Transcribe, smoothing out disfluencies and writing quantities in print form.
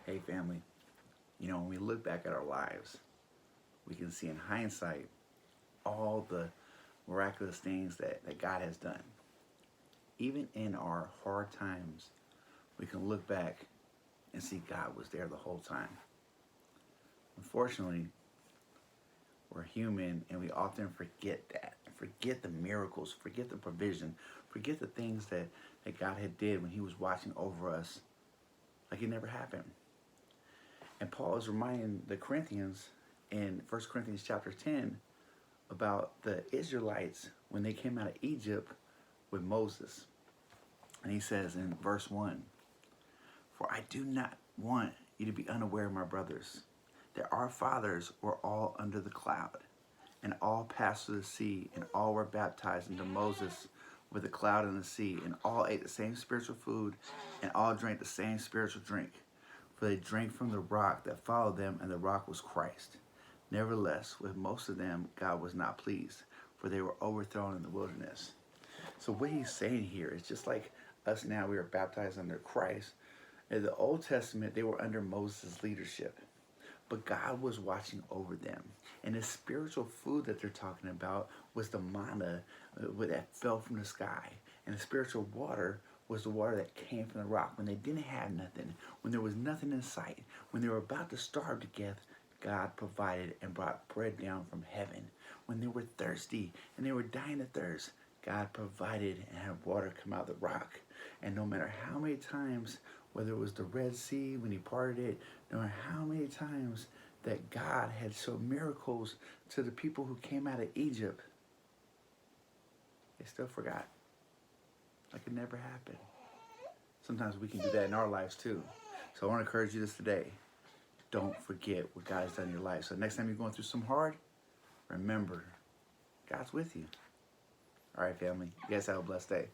Hey, family, when we look back at our lives, we can see in hindsight all the miraculous things that God has done. Even in our hard times, we can look back and see God was there the whole time. Unfortunately, we're human and we often forget that. Forget the miracles, forget the provision, forget the things that God had did when he was watching over us like it never happened. And Paul is reminding the Corinthians in 1 Corinthians chapter 10 about the Israelites when they came out of Egypt with Moses. And he says in verse 1, "For I do not want you to be unaware, my brothers, that our fathers were all under the cloud, and all passed through the sea, and all were baptized into Moses with the cloud and the sea, and all ate the same spiritual food, and all drank the same spiritual drink. For they drank from the rock that followed them, and the rock was Christ. Nevertheless, with most of them, God was not pleased, for they were overthrown in the wilderness." So what he's saying here is just like us now, we are baptized under Christ. In the Old Testament, they were under Moses' leadership. But God was watching over them. And the spiritual food that they're talking about was the manna that fell from the sky. And the spiritual water was the water that came from the rock. When they didn't have nothing, when there was nothing in sight, when they were about to starve to death, God provided and brought bread down from heaven. When they were thirsty and they were dying of thirst, God provided and had water come out of the rock. And no matter how many times, whether it was the Red Sea when he parted it, no matter how many times that God had shown miracles to the people who came out of Egypt, they still forgot. Like it never happened. Sometimes we can do that in our lives too. So I want to encourage you this today. Don't forget what God has done in your life. So next time you're going through some hard, remember, God's with you. All right, family. You guys have a blessed day.